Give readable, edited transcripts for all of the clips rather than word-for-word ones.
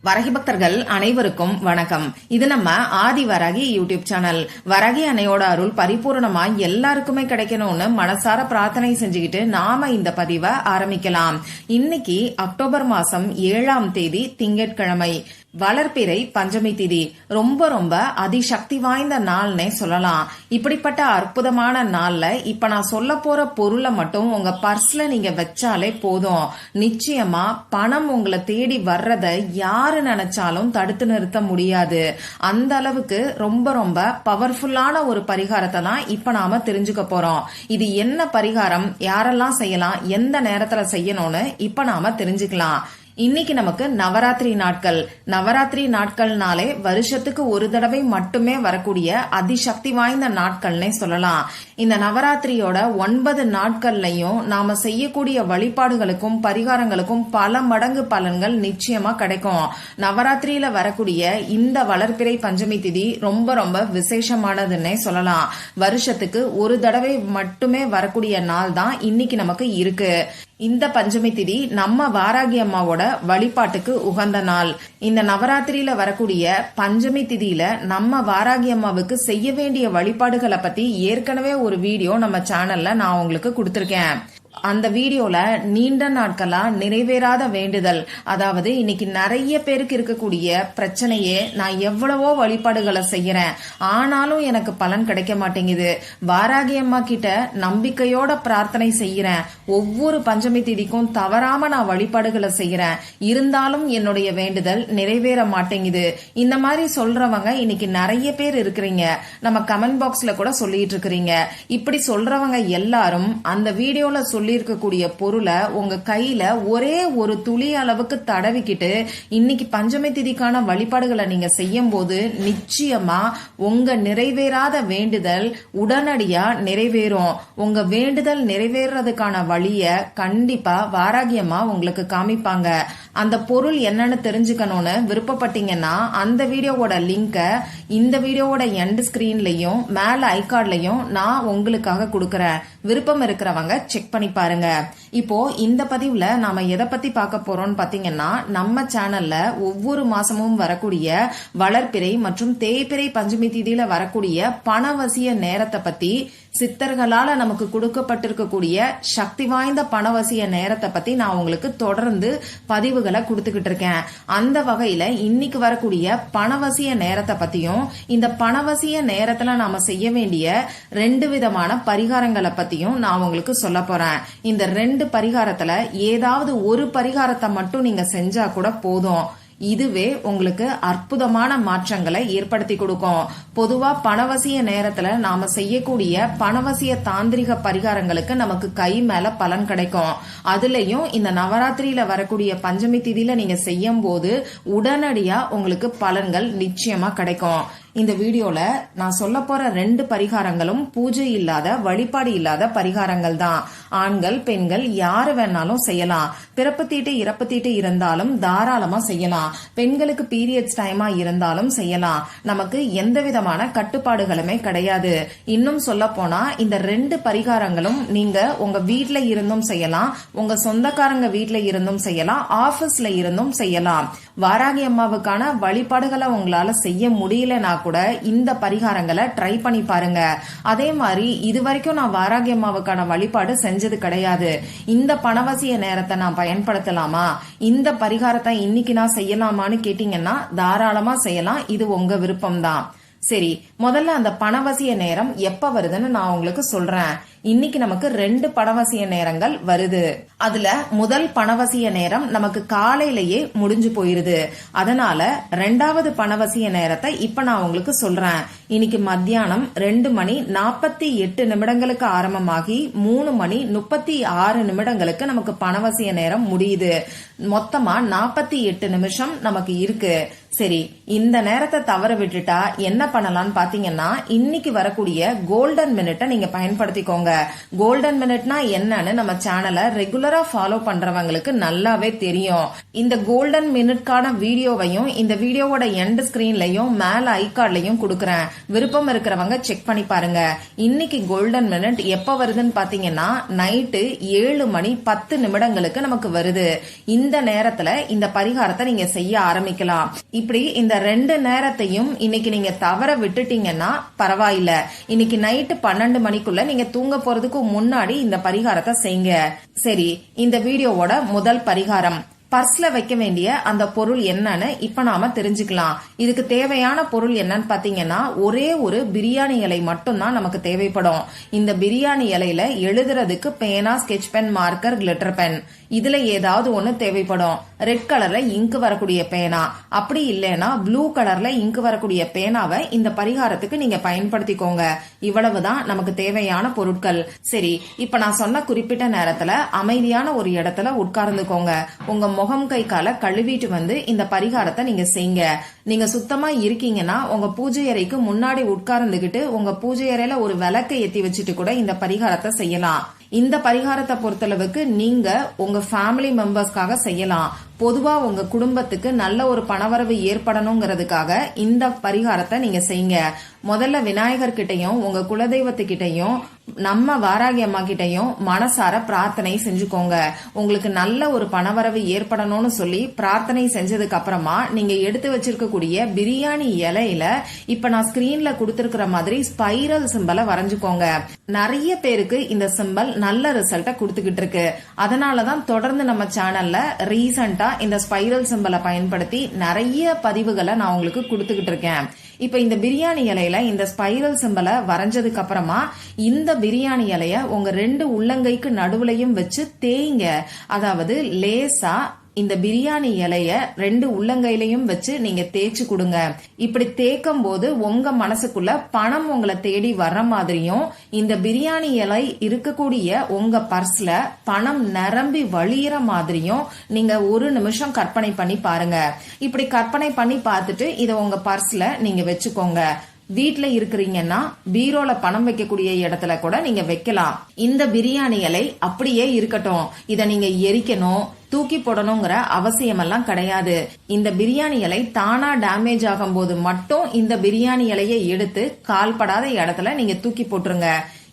வரகி பக்தர்கள் அனைவருக்கும் வணக்கம். இது நம்ம ஆதி வராகி யூடியூப் சேனல். வராகி அன்னையோட அருள் பரிபூர்ணமா எல்லாருக்குமே கிடைக்கணும்னு மனசார பிரார்த்தனை செஞ்சுக்கிட்டு நாம இந்த பதிவை ஆரம்பிக்கலாம். இன்னைக்கு அக்டோபர் மாசம் 7ஆம் தேதி திங்கட்கிழமை, வளர்பிறை பஞ்சமி திதி. ரொம்ப ரொம்ப அதிசக்தி வாய்ந்த நாள்னே சொல்லலாம். இப்படிப்பட்ட அற்புதமான நாள்ல இப்ப நான் சொல்ல போற பொருளை மட்டும் உங்க பர்ஸ்ல நீங்க வச்சாலே போதும். நிச்சயமா பணம் உங்களை தேடி வர்றத யாரு நினைச்சாலும் தடுத்து நிறுத்த முடியாது. அந்த அளவுக்கு ரொம்ப ரொம்ப பவர்ஃபுல்லான ஒரு பரிகாரத்தை தான் இப்ப நாம தெரிஞ்சுக்க போறோம். இது என்ன பரிகாரம், யாரெல்லாம் செய்யலாம், எந்த நேரத்துல செய்யணும்னு இப்ப நாம தெரிஞ்சுக்கலாம். இன்னைக்கு நமக்கு நவராத்திரி நாட்கள். நவராத்திரி நாட்கள்னாலே வருஷத்துக்கு ஒரு தடவை மட்டுமே வரக்கூடிய அதிசக்தி வாய்ந்த நாட்கள்னே சொல்லலாம். இந்த நவராத்திரியோட 9 நாட்கள்லயும் நாம செய்யக்கூடிய வழிபாடுகளுக்கும் பரிகாரங்களுக்கும் பல மடங்கு பலன்கள் நிச்சயமா கிடைக்கும். நவராத்திரியில வரக்கூடிய இந்த வளர்பிறை பஞ்சமி திதி ரொம்ப ரொம்ப விசேஷமானதுன்னே சொல்லலாம். வருஷத்துக்கு ஒரு தடவை மட்டுமே வரக்கூடிய நாள் தான் இன்னைக்கு நமக்கு இருக்கு. இந்த பஞ்சமி திதி நம்ம வாராகி அம்மாவோட வழிபாட்டுக்கு உகந்த நாள். இந்த நவராத்திரியில வரக்கூடிய பஞ்சமி திதியில நம்ம வாராகி அம்மாவுக்கு செய்ய வேண்டிய வழிபாடுகளை பத்தி ஏற்கனவே ஒரு வீடியோ நம்ம சேனல்ல நான் உங்களுக்கு கொடுத்திருக்கேன். அந்த வீடியோல நீண்ட நாட்களா நிறைவேறாத வேண்டுதல், அதாவது இன்னைக்கு நிறைய பேருக்கு இருக்கக்கூடிய பிரச்சனையே, நான் எவ்வளவோ வழிபாடுகளை செய்யறேன் ஆனாலும் எனக்கு பலன் கிடைக்க மாட்டேங்குது, வாராகி அம்மா கிட்ட நம்பிக்கையோட பிரார்த்தனை செய்யறேன், ஒவ்வொரு பஞ்சமி திதிக்கும் தவறாம நான் வழிபாடுகளை செய்யறேன், இருந்தாலும் என்னுடைய வேண்டுதல் நிறைவேற மாட்டேங்குது. இந்த மாதிரி சொல்றவங்க இன்னைக்கு நிறைய பேர் இருக்கிறீங்க. நம்ம கமெண்ட் பாக்ஸ்ல கூட சொல்லிட்டு இருக்கிறீங்க. இப்படி சொல்றவங்க எல்லாரும் அந்த வீடியோல இருக்கக்கூடிய பொருளை உங்க கையில ஒரே ஒரு துளி அளவுக்கு தடவிக்கிட்டு இன்னைக்கு பஞ்சமி திதிக்கான வழிபாடுகளை நீங்க செய்யும் போது நிச்சயமா உங்க நிறைவேறாத வேண்டுதல் உடனடியா நிறைவேறும். உங்க வேண்டுதல் நிறைவேறதுக்கான வழிய கண்டிப்பா வாராகியமா உங்களுக்கு காமிப்பாங்க. அந்த பொருள் என்னன்னு தெரிஞ்சுக்கணும்னு விருப்பப்பட்டீங்கன்னா அந்த வீடியோவோட லிங்க இந்த வீடியோவோட எண்ட் ஸ்கிரீன்லயும் மேல ஐகார்ட்லயும் நான் உங்களுக்காக கொடுக்கறேன். விருப்பம் இருக்கிறவங்க செக் பண்ணி பாருங்க. இப்போ இந்த பதிவுல நாம எதை பத்தி பார்க்க போறோம்னு பாத்தீங்கன்னா, நம்ம சேனல்ல ஒவ்வொரு மாசமும் வரக்கூடிய வளர்பிறை மற்றும் தேய்பிறை பஞ்சமி திதியில வரக்கூடிய பணவசிய நேரத்தை பத்தி, சித்தர்களால நமக்கு கொடுக்கப்பட்டிருக்கக்கூடிய சக்தி வாய்ந்த பணவசிய நேரத்தை பத்தி நான் உங்களுக்கு தொடர்ந்து பதிவுகளை கொடுத்துக்கிட்டு இருக்கேன். அந்த வகையில இன்னைக்கு வரக்கூடிய பணவசிய நேரத்தை பத்தியும், இந்த பணவசிய நேரத்துல நாம செய்ய வேண்டிய 2 விதமான பரிகாரங்களை பத்தியும் நான் உங்களுக்கு சொல்ல போறேன். இந்த 2 பரிகாரத்துல ஏதாவது ஒரு பரிகாரத்தை மட்டும் நீங்க செஞ்சா கூட போதும். இதுவே உங்களுக்கு அற்புதமான மாற்றங்களை ஏற்படுத்தி கொடுக்கும். பொதுவா பணவசிய நேரத்துல நாம செய்யக்கூடிய பணவசிய தாந்திரிக பரிகாரங்களுக்கு நமக்கு கை மேல பலன் கிடைக்கும். அதுலயும் இந்த நவராத்திரியில வரக்கூடிய பஞ்சமி திதியில நீங்க செய்யும் போது உடனடியா உங்களுக்கு பலன்கள் நிச்சயமா கிடைக்கும். இந்த வீடியோல நான் சொல்ல போற 2 பரிகாரங்களும் பூஜை இல்லாத, வழிபாடு இல்லாத பரிகாரங்கள் தான். ஆண்கள் பெண்கள் யாரு வேணாலும் செய்யலாம். பிறப்பு தீட்டு இறப்பு தீட்டு இருந்தாலும் தாராளமா செய்யலாம். பெண்களுக்கு பீரியட்ஸ் டைமா இருந்தாலும் செய்யலாம். நமக்கு எந்த விதமான கட்டுப்பாடுகளுமே கிடையாது. இன்னும் சொல்ல போனா இந்த 2 பரிகாரங்களும் நீங்க உங்க வீட்ல இருந்தும் செய்யலாம், உங்க சொந்தக்காரங்க வீட்ல இருந்தும் செய்யலாம், ஆபீஸ்ல இருந்தும் செய்யலாம். வாராகி அம்மாவுக்கான வழிபாடுகளை உங்களால செய்ய முடியலனா கூட இந்த பரிகாரங்களை ட்ரை பண்ணி பாருங்க. அதே மாதிரி இது வரைக்கும் நான் வாராகி அம்மாவுக்கான வழிபாடு செஞ்சது கிடையாது, இந்த பணவசிய நேரத்தை நான் பயன்படுத்தலாமா, இந்த பரிகாரத்தை இன்னைக்கு நான் செய்யலாமான்னு கேட்டீங்கன்னா தாராளமா செய்யலாம். இது உங்க விருப்பம் தான். சரி, முதல்ல அந்த பணவசிய நேரம் எப்ப வருதுன்னு நான் உங்களுக்கு சொல்றேன். இன்னைக்கு நமக்கு 2 பணவசிய நேரங்கள் வருது. அதுல முதல் பணவசிய நேரம் நமக்கு காலையிலேயே முடிஞ்சு போயிருது. அதனால 2வது பணவசிய நேரத்தை இப்ப நான் உங்களுக்கு சொல்றேன். இன்னைக்கு மத்தியானம் 2 மணி 48 நிமிடங்களுக்கு ஆரம்பமாகி 3 மணி 36 நிமிடங்களுக்கு நமக்கு பணவசிய நேரம் முடியுது. மொத்தமா 48 நிமிஷம் நமக்கு இருக்கு. சரி, இந்த நேரத்தை தவற விட்டுட்டா என்ன பண்ணலாம்னு பாத்தீங்கன்னா, இன்னைக்கு வரக்கூடிய கோல்டன் மினிட்டை நீங்க பயன்படுத்திக்கோங்க. கோல்டன் மினிட்னா என்னன்னு நம்ம சேனலை ரெகுலரா ஃபாலோ பண்றவங்களுக்கு நல்லாவே தெரியும். இந்த கோல்டன் மினிட்கான வீடியோவையும் இந்த வீடியோவோட எண்ட் ஸ்கிரீன்லயும் மேல ஐகார்ட்லயும் கொடுக்கறேன். விருப்பம் இருக்கிறவங்க செக் பண்ணி பாருங்க. இன்னைக்கு கோல்டன் மினிட் எப்ப வருதுன்னு பாத்தீங்கன்னா, நைட்டு 7 மணி 10 நிமிடங்களுக்கு நமக்கு வருது. இந்த நேரத்துல இந்த பரிகாரத்தை நீங்க செய்ய ஆரம்பிக்கலாம். இப்படி இந்த 2 நேரத்தையும் இன்னைக்கு நீங்க தவற விட்டுட்டீங்கன்னா பரவாயில்ல. இன்னைக்கு நைட்டு 12 மணிக்குள்ள நீங்க தூங்க போறதுக்கு முன்னாடி இந்த பரிகாரத்தை செய்யுங்க. சரி, இந்த வீடியோவோட முதல் பரிகாரம். பர்ஸ்ல வைக்க வேண்டிய அந்த பொருள் என்னன்னு இப்ப நாம தெரிஞ்சுக்கலாம். இதுக்கு தேவையான பொருள் என்னன்னு பாத்தீங்கன்னா, ஒரே ஒரு பிரியாணி இலை மட்டும்தான் நமக்கு தேவைப்படும். இந்த பிரியாணி இலையில எழுதுறதுக்கு பேனா, sketch pen, marker, glitter pen, இதுல ஏதாவது ஒண்ணு தேவைப்படும். ரெட் கலர்ல இங்கு வரக்கூடிய பேனா, அப்படி இல்லைன்னா ப்ளூ கலர்ல இங்கு வரக்கூடிய பேனாவை இந்த பரிகாரத்துக்கு நீங்க பயன்படுத்திக்கோங்க. இவ்வளவுதான் நமக்கு தேவையான பொருட்கள். சரி, இப்ப நான் சொன்ன குறிப்பிட்ட நேரத்துல அமைதியான ஒரு இடத்துல உட்கார்ந்துக்கோங்க. உங்க முகம் கை கால கழுவிட்டு வந்து இந்த பரிகாரத்தை நீங்க செய்யுங்க. நீங்க சுத்தமா இருக்கீங்கன்னா உங்க பூஜை அறைக்கு முன்னாடி உட்கார்ந்துகிட்டு உங்க பூஜை அறையில ஒரு விளக்கை ஏத்தி வச்சுட்டு கூட இந்த பரிகாரத்தை செய்யலாம். இந்த பரிகாரத்தை பொறுத்தளவுக்கு நீங்க உங்க ஃபேமிலி மெம்பர்ஸ்க்காக செய்யலாம். பொதுவா உங்க குடும்பத்துக்கு நல்ல ஒரு பணவரவு ஏற்படணுங்கிறதுக்காக இந்த பரிகாரத்தை நீங்க செய்யுங்க. முதல்ல விநாயகர் கிட்டையும் உங்க குலதெய்வத்துக்கிட்டையும் நம்ம வாராகி அம்மா கிட்டையும் மனசார பிரார்த்தனை செஞ்சுக்கோங்க. உங்களுக்கு நல்ல ஒரு பணவரவு ஏற்படணும்னு சொல்லி பிரார்த்தனை செஞ்சதுக்கு அப்புறமா நீங்க எடுத்து வச்சிருக்கக்கூடிய பிரியாணி இலையில இப்ப நான் ஸ்கிரீன்ல கொடுத்திருக்கிற மாதிரி ஸ்பைரல் சிம்பலை வரைஞ்சுக்கோங்க. நிறைய பேருக்கு இந்த சிம்பல் நல்ல ரிசல்ட்ட கொடுத்துக்கிட்டு இருக்கு. அதனாலதான் தொடர்ந்து நம்ம சேனல்ல ரீசெண்டா இந்த ஸ்பைரல் சிம்பலை பயன்படுத்தி நிறைய பதிவுகளை நான் உங்களுக்கு கொடுத்துக்கிட்டு இருக்கேன். இப்ப இந்த பிரியாணி இலையில இந்த ஸ்பைரல் சிம்பலை வரைஞ்சதுக்கு அப்புறமா இந்த பிரியாணி இலைய உங்க 2 உள்ளங்கைக்கு நடுவுலையும் வச்சு தேய்ங்க. அதாவது லேசா இந்த பிரியாணி இலைய 2 உள்ளங்கையிலையும் வச்சு நீங்க தேய்ச்சு கொடுங்க. இப்படி தேய்க்கும் போது உங்க மனசுக்குள்ள பணம் உங்களை தேடி வர்ற மாதிரியும், இந்த பிரியாணி இலை இருக்கக்கூடிய உங்க பர்ஸ்ல பணம் நிரம்பி வழியிற மாதிரியும் நீங்க 1 நிமிஷம் கற்பனை பண்ணி பாருங்க. இப்படி கற்பனை பண்ணி பார்த்துட்டு இத உங்க பர்ஸ்ல நீங்க வச்சுக்கோங்க. வீட்டுல இருக்கிறீங்கன்னா பீரோல பணம் வைக்கக்கூடிய இடத்துல கூட நீங்க வைக்கலாம். இந்த பிரியாணி இலை அப்படியே இருக்கட்டும். இத நீங்க எரிக்கணும், தூக்கி போடணுங்கிற அவசியம் எல்லாம் கிடையாது. இந்த பிரியாணி இலை தானா டேமேஜ் ஆகும் போது மட்டும் இந்த பிரியாணி இலையை எடுத்து கால்படாத இடத்துல நீங்க தூக்கி போட்டுருங்க.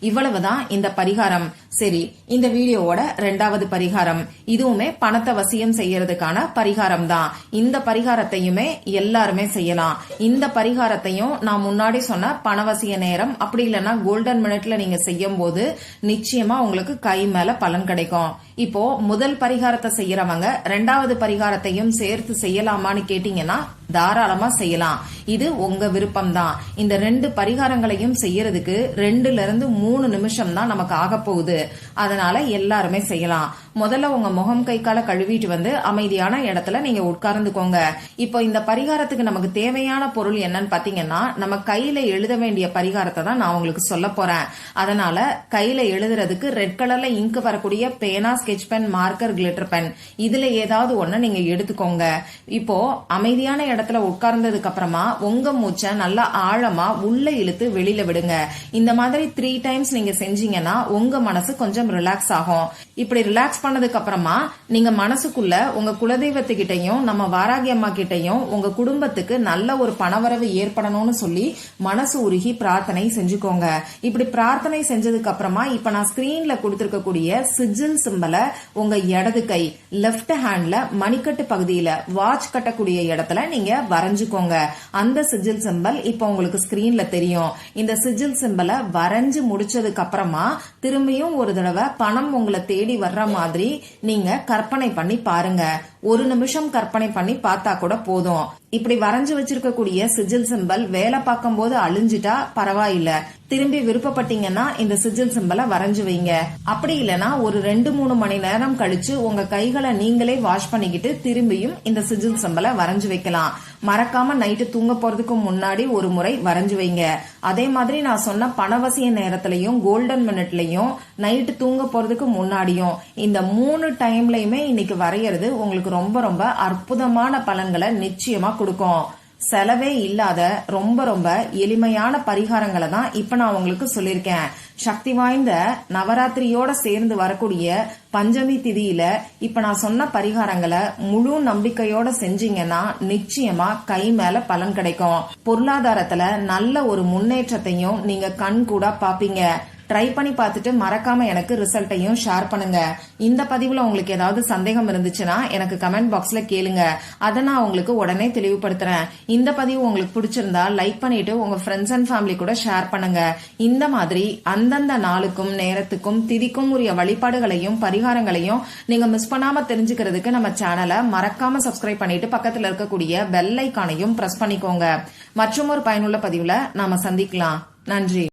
இவ்வளவுதான் இந்த பரிகாரம். சரி, இந்த வீடியோவோட 2வது பரிகாரம். இதுவுமே பணத்தை வசியம் செய்யறதுக்கான பரிகாரம் தான். இந்த பரிகாரத்தையுமே எல்லாருமே செய்யலாம். இந்த பரிகாரத்தையும் நான் முன்னாடி சொன்ன பணவசிய நேரம் அப்படி இல்லைன்னா கோல்டன் மினிட்ல நீங்க செய்யும் போது நிச்சயமா உங்களுக்கு கை மேல பலன் கிடைக்கும். இப்போ முதல் பரிகாரத்தை செய்யறவங்க 2வது பரிகாரத்தையும் சேர்த்து செய்யலாமான்னு கேட்டீங்கன்னா தாராளமா செய்யலாம். இது உங்க விருப்பம் தான். இந்த 2 பரிகாரங்களையும் செய்யறதுக்கு 2ல இருந்து 3 நிமிஷம் தான் நமக்கு ஆக போகுது. அதனால எல்லாருமே செய்யலாம். முதல்ல உங்க முகம் கை கால கழுவிட்டு வந்து அமைதியான இடத்துல நீங்க உட்கார்ந்துக்கோங்க. இப்போ இந்த பரிகாரத்துக்கு நமக்கு தேவையான பொருள் என்னன்னு பாத்தீங்கன்னா, நம்ம கையில எழுத வேண்டிய பரிகாரத்தை தான் நான் உங்களுக்கு சொல்ல போறேன். அதனால கையில எழுதுறதுக்கு ரெட் கலர்ல இங்கு வரக்கூடிய பேனா, sketch pen, marker, glitter pen, இதுல ஏதாவது ஒண்ணு நீங்க எடுத்துக்கோங்க. இப்போ அமைதியான இடத்துல உட்கார்ந்ததுக்கு அப்புறமா உங்க மூச்சை நல்லா ஆழமா உள்ள இழுத்து வெளியில விடுங்க. இந்த மாதிரி 3 டைம்ஸ் நீங்க செஞ்சீங்கன்னா உங்க மனசு கொஞ்சம் ரிலாக்ஸ் ஆகும். இப்படி ரிலாக்ஸ் பண்ணதுக்கு அப்புறமா நீங்க மனசுக்குள்ள உங்க குலதெய்வத்துக்கிட்டையும் நம்ம வாராகி அம்மா கிட்டையும் உங்க குடும்பத்துக்கு நல்ல ஒரு பணவரவு ஏற்படணும்னு சொல்லி மனசு உருகி பிரார்த்தனை செஞ்சுக்கோங்க. இப்படி பிரார்த்தனை செஞ்சதுக்கு அப்புறமா இப்ப நான் ஸ்கிரீன்ல கொடுத்திருக்கக்கூடிய சிஜில் சிம்பலை உங்க இடது கை லெப்ட் ஹேண்ட்ல மணிக்கட்டு பகுதியில வாட்ச் கட்டக்கூடிய இடத்துல நீங்க வரைஞ்சுக்கோங்க. அந்த சிஜில் சிம்பல் இப்ப உங்களுக்கு ஸ்கிரீன்ல தெரியும். இந்த சிஜில் சிம்பலை வரைஞ்சு முடிச்சதுக்கு அப்புறமா திரும்பியும் ஒரு தடவை பணம் உங்களை தேடி வர்ற மாதிரி நீங்க கற்பனை பண்ணி பாருங்க. 1 நிமிஷம் கற்பனை பண்ணி பார்த்தா கூட போதும். இப்படி வரைஞ்சு வச்சிருக்கக்கூடிய சிஜில் சிம்பல் வேலை பார்க்கும் போது அழிஞ்சிட்டா பரவாயில்ல. திரும்பி விருப்பப்பட்டீங்கன்னா இந்த சிஜில் சிம்பலை வரைஞ்சு வைங்க. அப்படி இல்லைன்னா ஒரு 2-3 மணி நேரம் கழிச்சு உங்க கைகளை நீங்களே வாஷ் பண்ணிக்கிட்டு திரும்பியும் இந்த சிஜில் சிம்பலை வரைஞ்சு வைக்கலாம். மறக்காம நைட்டு தூங்க போறதுக்கு முன்னாடி ஒரு முறை வரைஞ்சு வைங்க. அதே மாதிரி நான் சொன்ன பணவசிய நேரத்திலையும் கோல்டன் மினிட்லயும் நைட்டு தூங்க போறதுக்கு முன்னாடியும் இந்த 3 டைம்லயுமே இன்னைக்கு வரையறது உங்களுக்கு ரொம்ப ரொம்ப அற்புதமான பலன்களை நிச்சயமா கொடுக்கும். செலவே இல்லாத ரொம்ப ரொம்ப எளிமையான பரிகாரங்களை தான் இப்ப நான் உங்களுக்கு சொல்லியிருக்கேன். சக்தி வாய்ந்த நவராத்திரியோட சேர்ந்து வரக்கூடிய பஞ்சமி திதியில இப்ப நான் சொன்ன பரிகாரங்களை முழு நம்பிக்கையோட செஞ்சீங்கன்னா நிச்சயமா கை மேல பலன் கிடைக்கும். பொருளாதாரத்துல நல்ல ஒரு முன்னேற்றத்தையும் நீங்க கண் கூட பாப்பீங்க. ட்ரை பண்ணி பார்த்துட்டு மறக்காம எனக்கு ரிசல்ட்டையும் ஷேர் பண்ணுங்க. இந்த பதிவுல உங்களுக்கு ஏதாவது சந்தேகம் இருந்துச்சுன்னா எனக்கு கமெண்ட் பாக்ஸ்ல கேளுங்க. அதை நான் உங்களுக்கு உடனே தெளிவுபடுத்துறேன். இந்த பதிவு உங்களுக்கு பிடிச்சிருந்தா லைக் பண்ணிட்டு உங்க ஃப்ரெண்ட்ஸ் அண்ட் ஃபேமிலி கூட ஷேர் பண்ணுங்க. இந்த மாதிரி அந்தந்த நாளுக்கும் நேரத்துக்கும் திதிக்கும் உரிய வழிபாடுகளையும் பரிகாரங்களையும் நீங்க மிஸ் பண்ணாம தெரிஞ்சுக்கிறதுக்கு நம்ம சேனலை மறக்காம சப்ஸ்கிரைப் பண்ணிட்டு பக்கத்துல இருக்கக்கூடிய பெல் ஐக்கானையும் பிரஸ் பண்ணிக்கோங்க. மற்றும் ஒரு பயனுள்ள பதிவுல நாம சந்திக்கலாம். நன்றி.